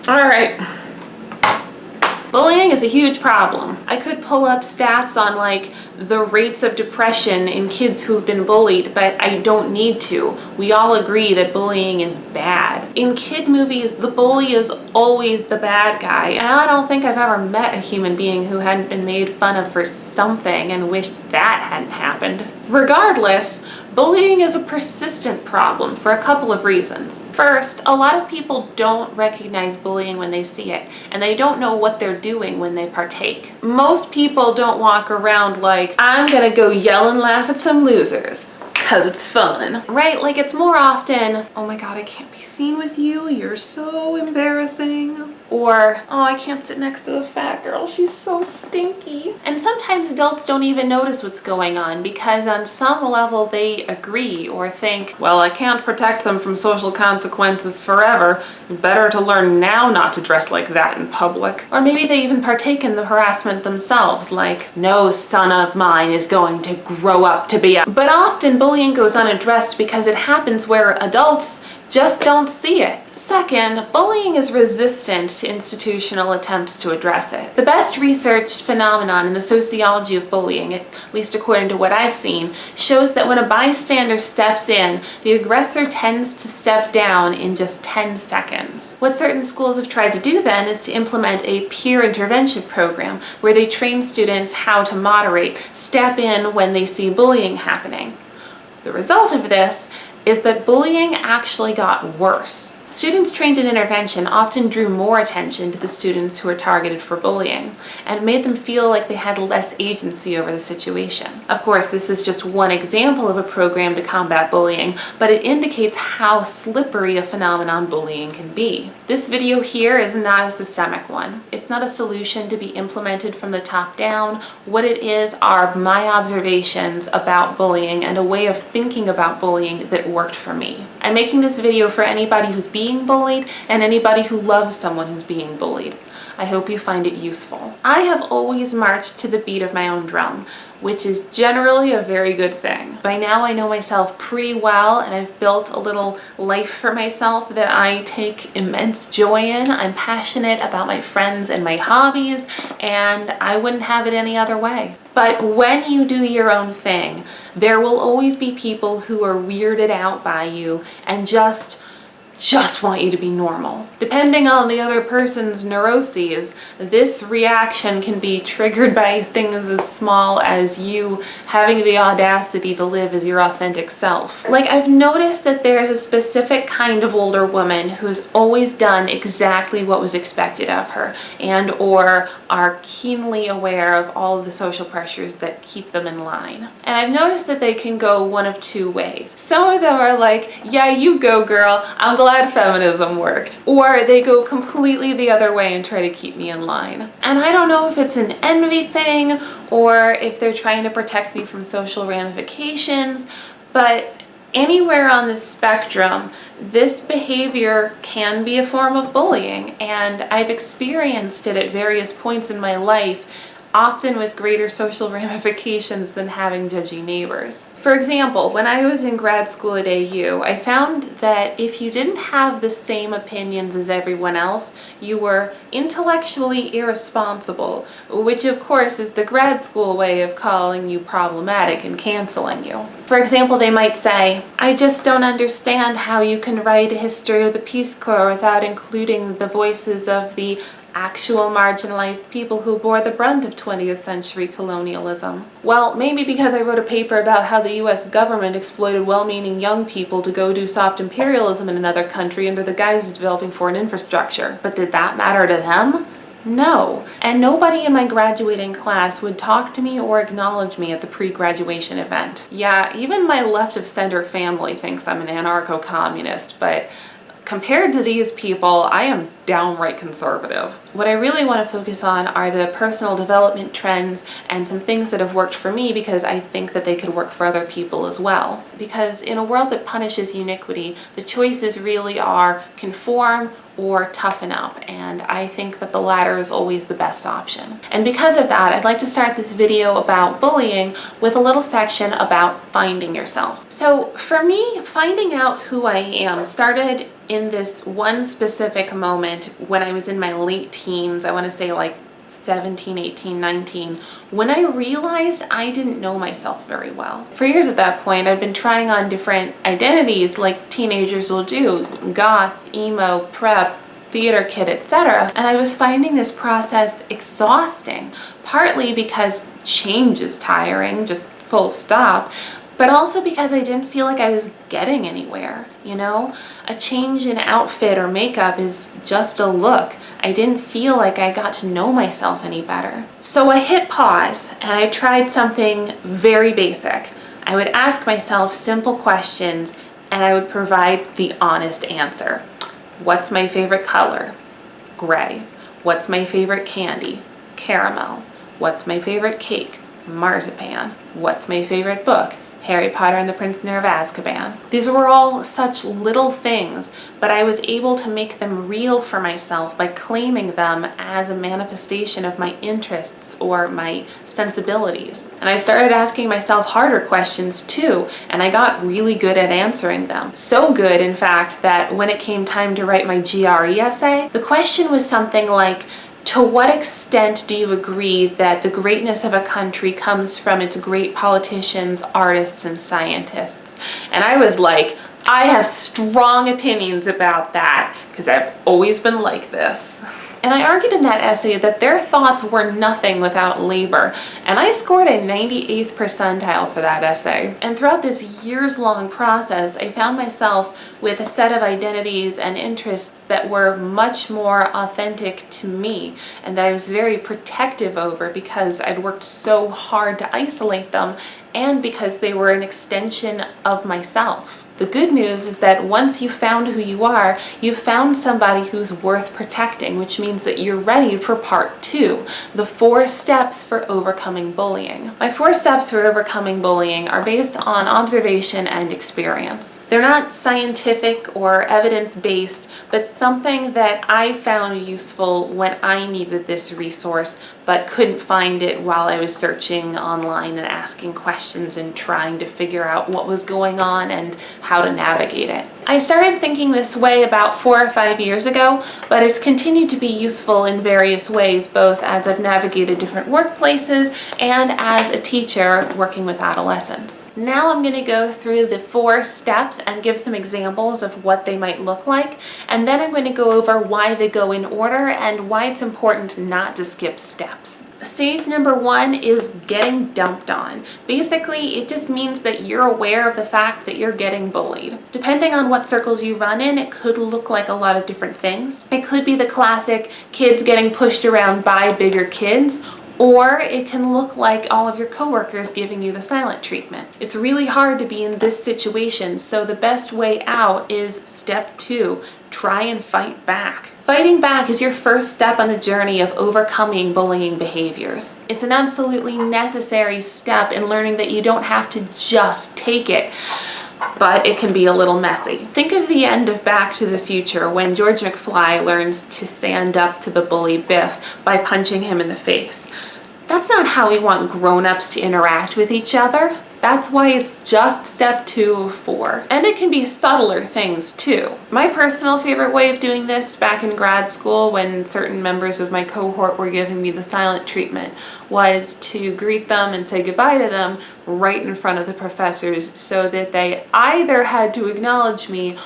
All right. Bullying is a huge problem. I could pull up stats on like the rates of depression in kids who've been bullied, but I don't need to. We all agree that bullying is bad. In kid movies, the bully is always the bad guy, and I don't think I've ever met a human being who hadn't been made fun of for something and wished that hadn't happened. Regardless, bullying is a persistent problem for a couple of reasons. First, a lot of people don't recognize bullying when they see it, and they don't know what they're doing when they partake. Most people don't walk around like, I'm gonna go yell and laugh at some losers, 'cause it's fun. Right? Like, it's more often, oh my god, I can't be seen with you, you're so embarrassing. Or, oh, I can't sit next to the fat girl, she's so stinky. And sometimes adults don't even notice what's going on because on some level they agree or think, well, I can't protect them from social consequences forever. Better to learn now not to dress like that in public. Or maybe they even partake in the harassment themselves, like, no son of mine is going to grow up to be a... But often bullying goes unaddressed because it happens where adults just don't see it. Second, bullying is resistant to institutional attempts to address it. The best researched phenomenon in the sociology of bullying, at least according to what I've seen, shows that when a bystander steps in, the aggressor tends to step down in just 10 seconds. What certain schools have tried to do then is to implement a peer intervention program where they train students how to moderate, step in when they see bullying happening. The result of this is that bullying actually got worse. Students trained in intervention often drew more attention to the students who were targeted for bullying and made them feel like they had less agency over the situation. Of course, this is just one example of a program to combat bullying, but it indicates how slippery a phenomenon bullying can be. This video here is not a systemic one. It's not a solution to be implemented from the top down. What it is are my observations about bullying and a way of thinking about bullying that worked for me. I'm making this video for anybody who's being bullied and anybody who loves someone who's being bullied. I hope you find it useful. I have always marched to the beat of my own drum, which is generally a very good thing. By now I know myself pretty well and I've built a little life for myself that I take immense joy in. I'm passionate about my friends and my hobbies, and I wouldn't have it any other way. But when you do your own thing, there will always be people who are weirded out by you and just want you to be normal. Depending on the other person's neuroses, this reaction can be triggered by things as small as you having the audacity to live as your authentic self. Like, I've noticed that there's a specific kind of older woman who's always done exactly what was expected of her and or are keenly aware of all the social pressures that keep them in line. And I've noticed that they can go one of two ways. Some of them are like, yeah, you go girl, I'm glad feminism worked. Or they go completely the other way and try to keep me in line. And I don't know if it's an envy thing or if they're trying to protect me from social ramifications, but anywhere on the spectrum, this behavior can be a form of bullying, and I've experienced it at various points in my life, often with greater social ramifications than having judgy neighbors. For example, when I was in grad school at AU, I found that if you didn't have the same opinions as everyone else, you were intellectually irresponsible, which of course is the grad school way of calling you problematic and canceling you. For example, they might say, I just don't understand how you can write a history of the Peace Corps without including the voices of the actual marginalized people who bore the brunt of 20th century colonialism. Well, maybe because I wrote a paper about how the US government exploited well-meaning young people to go do soft imperialism in another country under the guise of developing foreign infrastructure. But did that matter to them? No. And nobody in my graduating class would talk to me or acknowledge me at the pre-graduation event. Yeah, even my left-of-center family thinks I'm an anarcho-communist, but compared to these people, I am downright conservative. What I really want to focus on are the personal development trends and some things that have worked for me because I think that they could work for other people as well. Because in a world that punishes uniquity, the choices really are conform or toughen up, and I think that the latter is always the best option. And because of that, I'd like to start this video about bullying with a little section about finding yourself. So for me, finding out who I am started in this one specific moment when I was in my late teens. I want to say like 17, 18, 19, when I realized I didn't know myself very well. For years at that point, I'd been trying on different identities like teenagers will do, goth, emo, prep, theater kid, etc. And I was finding this process exhausting, partly because change is tiring, just full stop, but also because I didn't feel like I was getting anywhere, you know? A change in outfit or makeup is just a look. I didn't feel like I got to know myself any better. So I hit pause and I tried something very basic. I would ask myself simple questions and I would provide the honest answer. What's my favorite color? Gray. What's my favorite candy? Caramel. What's my favorite cake? Marzipan. What's my favorite book? Harry Potter and the Prisoner of Azkaban. These were all such little things, but I was able to make them real for myself by claiming them as a manifestation of my interests or my sensibilities. And I started asking myself harder questions too, and I got really good at answering them. So good, in fact, that when it came time to write my GRE essay, the question was something like, to what extent do you agree that the greatness of a country comes from its great politicians, artists, and scientists? And I was like, I have strong opinions about that because I've always been like this. And I argued in that essay that their thoughts were nothing without labor, and I scored a 98th percentile for that essay. And throughout this years-long process, I found myself with a set of identities and interests that were much more authentic to me, and that I was very protective over because I'd worked so hard to isolate them, and because they were an extension of myself. The good news is that once you've found who you are, you've found somebody who's worth protecting, which means that you're ready for part 2, the 4 steps for overcoming bullying. My 4 steps for overcoming bullying are based on observation and experience. They're not scientific or evidence-based, but something that I found useful when I needed this resource, but couldn't find it while I was searching online and asking questions and trying to figure out what was going on and how to navigate it. I started thinking this way about 4 or 5 years ago, but it's continued to be useful in various ways, both as I've navigated different workplaces and as a teacher working with adolescents. Now I'm going to go through the 4 steps and give some examples of what they might look like, and then I'm going to go over why they go in order and why it's important not to skip steps. Stage number 1 is getting dumped on. Basically, it just means that you're aware of the fact that you're getting bullied. Depending on what circles you run in, it could look like a lot of different things. It could be the classic kids getting pushed around by bigger kids, or it can look like all of your coworkers giving you the silent treatment. It's really hard to be in this situation, so the best way out is step 2, try and fight back. Fighting back is your first step on the journey of overcoming bullying behaviors. It's an absolutely necessary step in learning that you don't have to just take it, but it can be a little messy. Think of the end of Back to the Future when George McFly learns to stand up to the bully Biff by punching him in the face. That's not how we want grown-ups to interact with each other. That's why it's just step 2 of 4. And it can be subtler things too. My personal favorite way of doing this back in grad school when certain members of my cohort were giving me the silent treatment was to greet them and say goodbye to them right in front of the professors so that they either had to acknowledge me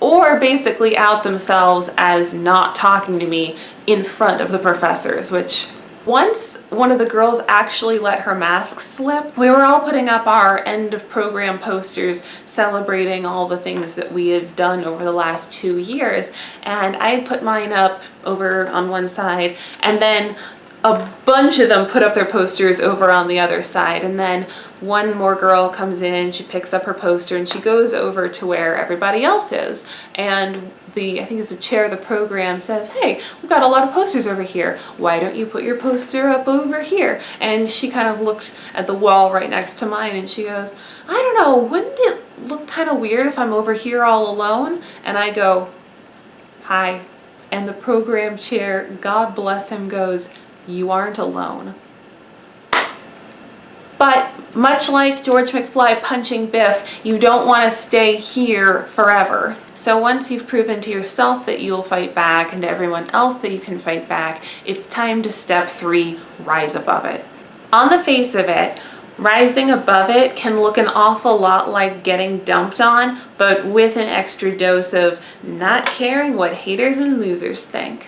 or basically out themselves as not talking to me in front of the professors, which once one of the girls actually let her mask slip. We were all putting up our end of program posters celebrating all the things that we had done over the last 2 years, and I had put mine up over on one side, and then a bunch of them put up their posters over on the other side, and then one more girl comes in, she picks up her poster and she goes over to where everybody else is, and I think it's the chair of the program says, "Hey, we've got a lot of posters over here. Why don't you put your poster up over here?" And she kind of looked at the wall right next to mine and she goes, "I don't know, wouldn't it look kind of weird if I'm over here all alone?" And I go, "Hi, And the program chair, God bless him, goes, "You aren't alone." But much like George McFly punching Biff, you don't want to stay here forever. So once you've proven to yourself that you'll fight back and to everyone else that you can fight back, it's time to step 3, rise above it. On the face of it, rising above it can look an awful lot like getting dumped on, but with an extra dose of not caring what haters and losers think.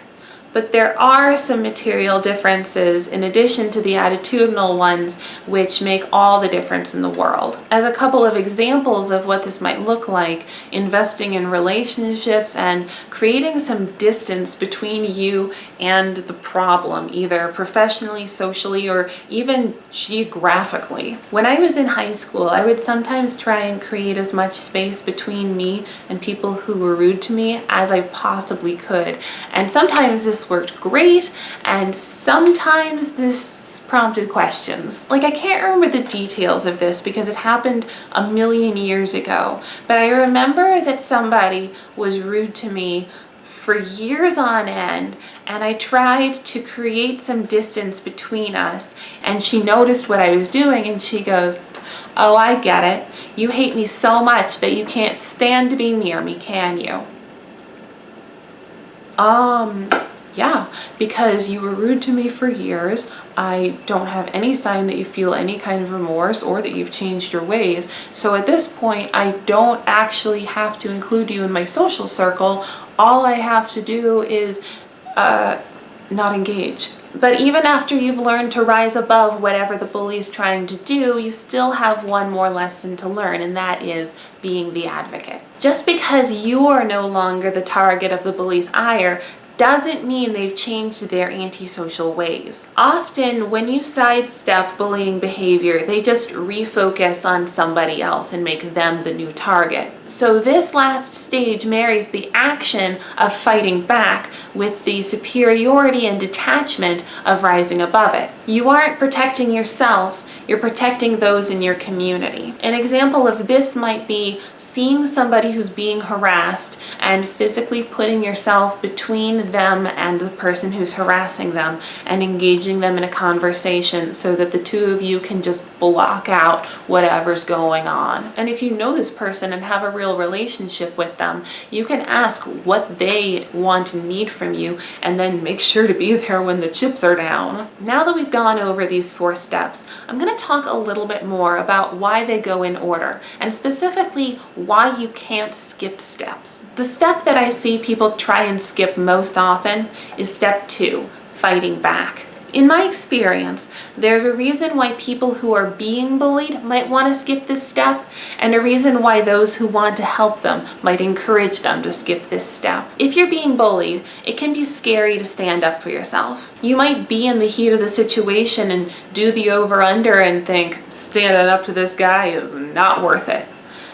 But there are some material differences in addition to the attitudinal ones which make all the difference in the world. As a couple of examples of what this might look like, investing in relationships and creating some distance between you and the problem, either professionally, socially, or even geographically. When I was in high school, I would sometimes try and create as much space between me and people who were rude to me as I possibly could. And sometimes this worked great, and sometimes this prompted questions. Like, I can't remember the details of this because it happened a million years ago, but I remember that somebody was rude to me for years on end, and I tried to create some distance between us, and she noticed what I was doing and she goes, "Oh, I get it. You hate me so much that you can't stand to be near me, can you?" Yeah, because you were rude to me for years. I don't have any sign that you feel any kind of remorse or that you've changed your ways. So at this point, I don't actually have to include you in my social circle. All I have to do is not engage. But even after you've learned to rise above whatever the bully's trying to do, you still have one more lesson to learn, and that is being the advocate. Just because you're no longer the target of the bully's ire doesn't mean they've changed their antisocial ways. Often, when you sidestep bullying behavior, they just refocus on somebody else and make them the new target. So this last stage marries the action of fighting back with the superiority and detachment of rising above it. You aren't protecting yourself, you're protecting those in your community. An example of this might be seeing somebody who's being harassed and physically putting yourself between them and the person who's harassing them and engaging them in a conversation so that the two of you can just block out whatever's going on. And if you know this person and have a real relationship with them, you can ask what they want and need from you and then make sure to be there when the chips are down. Now that we've gone over these 4 steps, I'm going to talk a little bit more about why they go in order, and specifically why you can't skip steps. The step that I see people try and skip most often is step 2, fighting back. In my experience, there's a reason why people who are being bullied might want to skip this step, and a reason why those who want to help them might encourage them to skip this step. If you're being bullied, it can be scary to stand up for yourself. You might be in the heat of the situation and do the over-under and think, standing up to this guy is not worth it.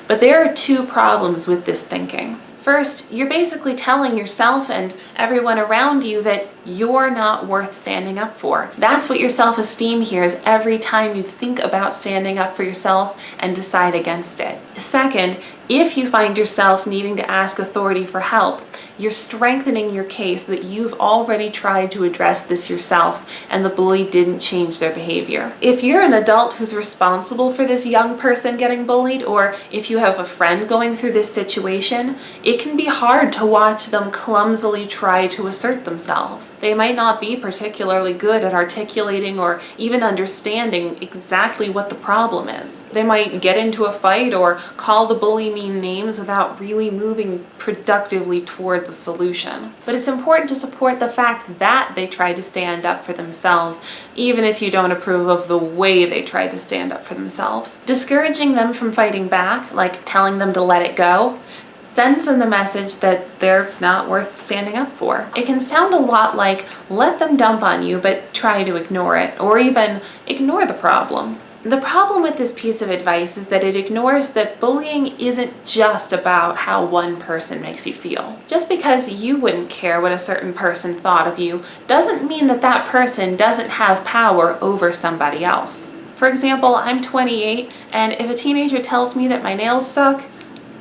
But there are 2 problems with this thinking. First, you're basically telling yourself and everyone around you that you're not worth standing up for. That's what your self-esteem hears every time you think about standing up for yourself and decide against it. Second, if you find yourself needing to ask authority for help, you're strengthening your case that you've already tried to address this yourself and the bully didn't change their behavior. If you're an adult who's responsible for this young person getting bullied, or if you have a friend going through this situation, it can be hard to watch them clumsily try to assert themselves. They might not be particularly good at articulating or even understanding exactly what the problem is. They might get into a fight or call the bully mean names without really moving productively towards a solution. But it's important to support the fact that they tried to stand up for themselves, even if you don't approve of the way they tried to stand up for themselves. Discouraging them from fighting back, like telling them to let it go, sends them the message that they're not worth standing up for. It can sound a lot like, let them dump on you, but try to ignore it, or even ignore the problem. The problem with this piece of advice is that it ignores that bullying isn't just about how one person makes you feel. Just because you wouldn't care what a certain person thought of you doesn't mean that that person doesn't have power over somebody else. For example, I'm 28, and if a teenager tells me that my nails suck,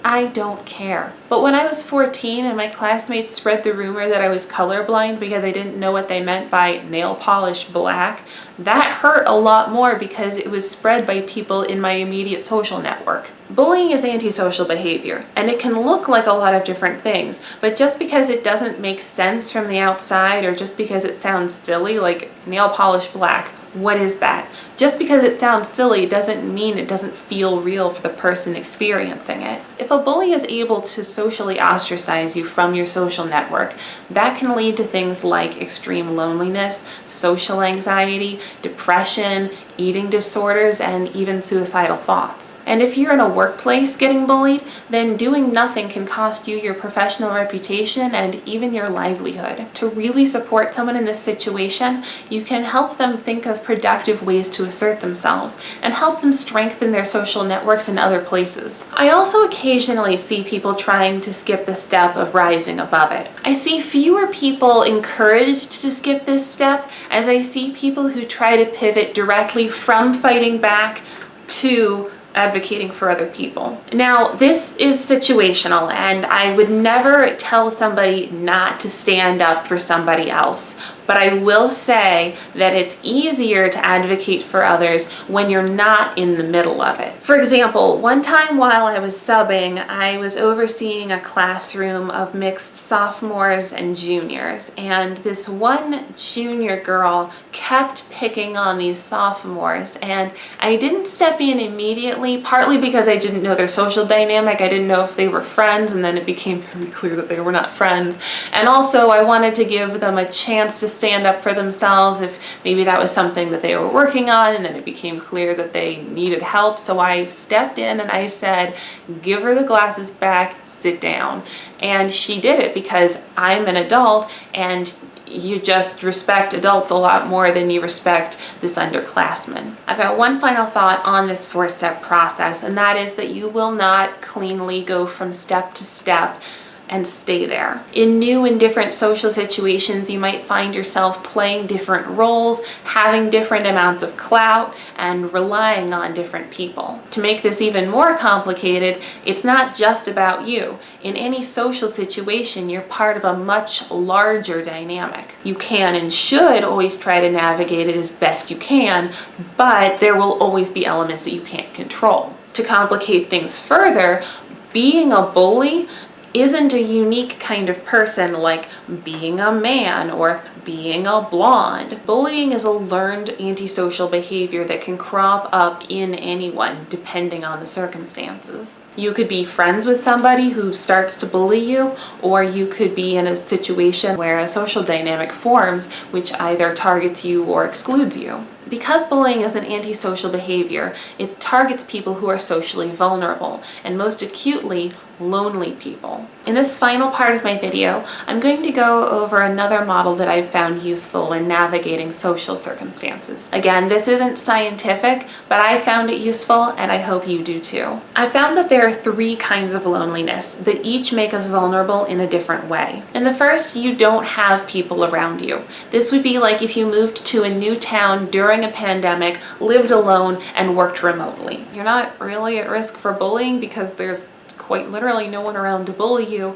I don't care. But when I was 14 and my classmates spread the rumor that I was colorblind because I didn't know what they meant by nail polish black, that hurt a lot more because it was spread by people in my immediate social network. Bullying is antisocial behavior, and it can look like a lot of different things, but just because it doesn't make sense from the outside or just because it sounds silly, like nail polish black, what is that? Just because it sounds silly doesn't mean it doesn't feel real for the person experiencing it. If a bully is able to socially ostracize you from your social network, that can lead to things like extreme loneliness, social anxiety, depression, eating disorders, and even suicidal thoughts. And if you're in a workplace getting bullied, then doing nothing can cost you your professional reputation and even your livelihood. To really support someone in this situation, you can help them think of productive ways to assert themselves and help them strengthen their social networks in other places. I also occasionally see people trying to skip the step of rising above it. I see fewer people encouraged to skip this step as I see people who try to pivot directly from fighting back to advocating for other people. Now, this is situational, and I would never tell somebody not to stand up for somebody else. But I will say that it's easier to advocate for others when you're not in the middle of it. For example, one time while I was subbing, I was overseeing a classroom of mixed sophomores and juniors, and this one junior girl kept picking on these sophomores, and I didn't step in immediately, partly because I didn't know their social dynamic. I didn't know if they were friends, and then it became very clear that they were not friends. And also I wanted to give them a chance to stand up for themselves if maybe that was something that they were working on, and then it became clear that they needed help. So I stepped in and I said, give her the glasses back, sit down. And she did it because I'm an adult, and you just respect adults a lot more than you respect this underclassman. I've got one final thought on this 4-step process, and that is that you will not cleanly go from step to step and stay there. In new and different social situations, you might find yourself playing different roles, having different amounts of clout, and relying on different people. To make this even more complicated, it's not just about you. In any social situation, you're part of a much larger dynamic. You can and should always try to navigate it as best you can, but there will always be elements that you can't control. To complicate things further, being a bully isn't a unique kind of person like being a man or being a blonde. Bullying is a learned antisocial behavior that can crop up in anyone depending on the circumstances. You could be friends with somebody who starts to bully you, or you could be in a situation where a social dynamic forms which either targets you or excludes you. Because bullying is an antisocial behavior, it targets people who are socially vulnerable, and most acutely, lonely people. In this final part of my video, I'm going to go over another model that I've found useful when navigating social circumstances. Again, this isn't scientific, but I found it useful, and I hope you do too. I found that there are 3 kinds of loneliness that each make us vulnerable in a different way. In the first, you don't have people around you. This would be like if you moved to a new town during a pandemic, lived alone, and worked remotely. You're not really at risk for bullying because there's quite literally no one around to bully you,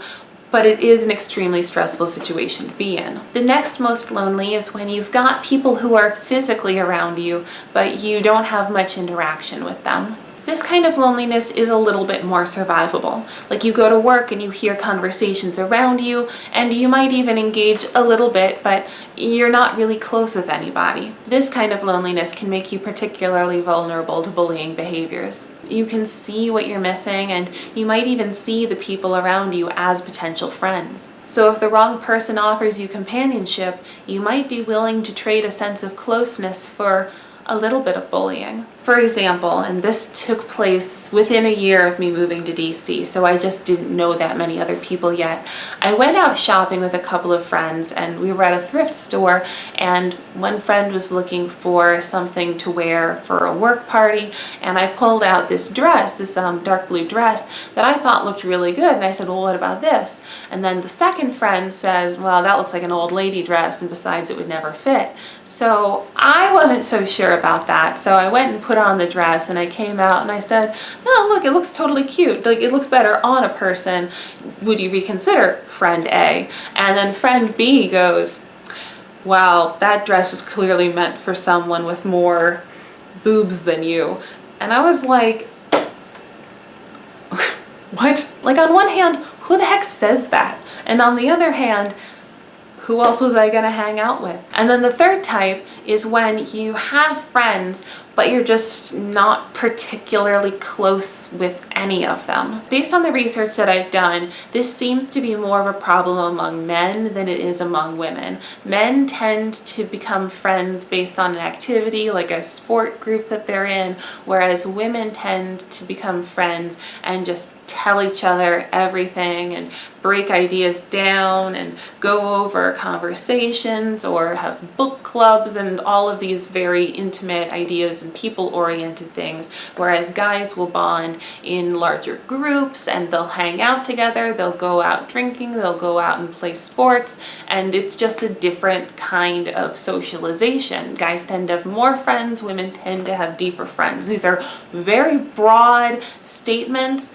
but it is an extremely stressful situation to be in. The next most lonely is when you've got people who are physically around you, but you don't have much interaction with them. This kind of loneliness is a little bit more survivable. Like you go to work and you hear conversations around you, and you might even engage a little bit, but you're not really close with anybody. This kind of loneliness can make you particularly vulnerable to bullying behaviors. You can see what you're missing, and you might even see the people around you as potential friends. So if the wrong person offers you companionship, you might be willing to trade a sense of closeness for a little bit of bullying. For example, and this took place within a year of me moving to DC, so I just didn't know that many other people yet. I went out shopping with a couple of friends, and we were at a thrift store, and one friend was looking for something to wear for a work party, and I pulled out this dress, this dark blue dress that I thought looked really good, and I said, well, what about this? And then the second friend says, well, that looks like an old lady dress, and besides, it would never fit. So I wasn't so sure about that, so I went and put on the dress, and I came out and I said, no, look, it looks totally cute. Like, it looks better on a person. Would you reconsider, friend A? And then friend B goes, wow, that dress was clearly meant for someone with more boobs than you. And I was like, what? Like, on one hand, who the heck says that? And on the other hand, who else was I gonna hang out with? And then the third type is when you have friends, but you're just not particularly close with any of them. Based on the research that I've done, this seems to be more of a problem among men than it is among women. Men tend to become friends based on an activity, like a sport group that they're in, whereas women tend to become friends and just tell each other everything and break ideas down and go over conversations or have book clubs and all of these very intimate ideas and people-oriented things, whereas guys will bond in larger groups and they'll hang out together, they'll go out drinking, they'll go out and play sports, and it's just a different kind of socialization. Guys tend to have more friends, women tend to have deeper friends. These are very broad statements,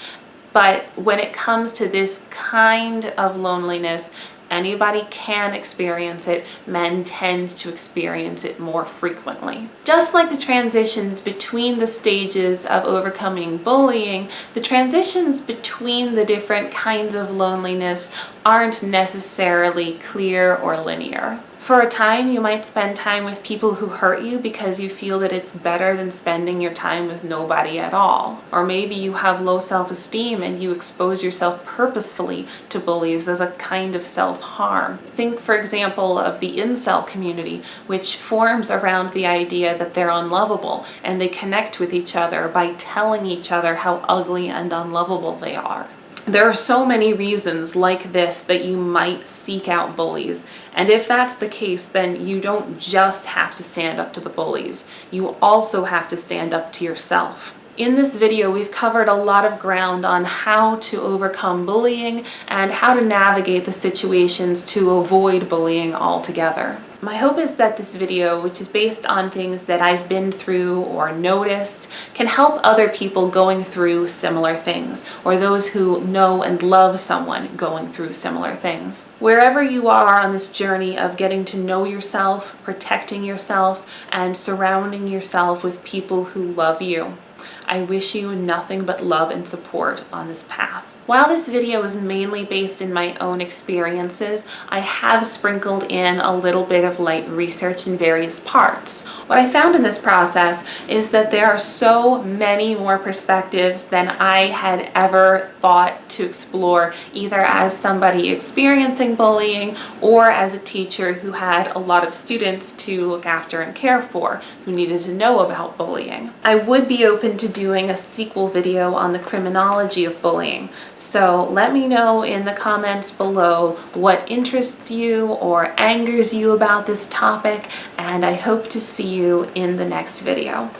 but when it comes to this kind of loneliness, anybody can experience it. Men tend to experience it more frequently. Just like the transitions between the stages of overcoming bullying, the transitions between the different kinds of loneliness aren't necessarily clear or linear. For a time, you might spend time with people who hurt you because you feel that it's better than spending your time with nobody at all. Or maybe you have low self-esteem and you expose yourself purposefully to bullies as a kind of self-harm. Think, for example, of the incel community, which forms around the idea that they're unlovable and they connect with each other by telling each other how ugly and unlovable they are. There are so many reasons like this that you might seek out bullies, and if that's the case, then you don't just have to stand up to the bullies. You also have to stand up to yourself. In this video, we've covered a lot of ground on how to overcome bullying and how to navigate the situations to avoid bullying altogether. My hope is that this video, which is based on things that I've been through or noticed, can help other people going through similar things, or those who know and love someone going through similar things. Wherever you are on this journey of getting to know yourself, protecting yourself, and surrounding yourself with people who love you, I wish you nothing but love and support on this path. While this video is mainly based in my own experiences, I have sprinkled in a little bit of light research in various parts. What I found in this process is that there are so many more perspectives than I had ever thought to explore, either as somebody experiencing bullying or as a teacher who had a lot of students to look after and care for who needed to know about bullying. I would be open to doing a sequel video on the criminology of bullying. So let me know in the comments below what interests you or angers you about this topic, and I hope to see you in the next video.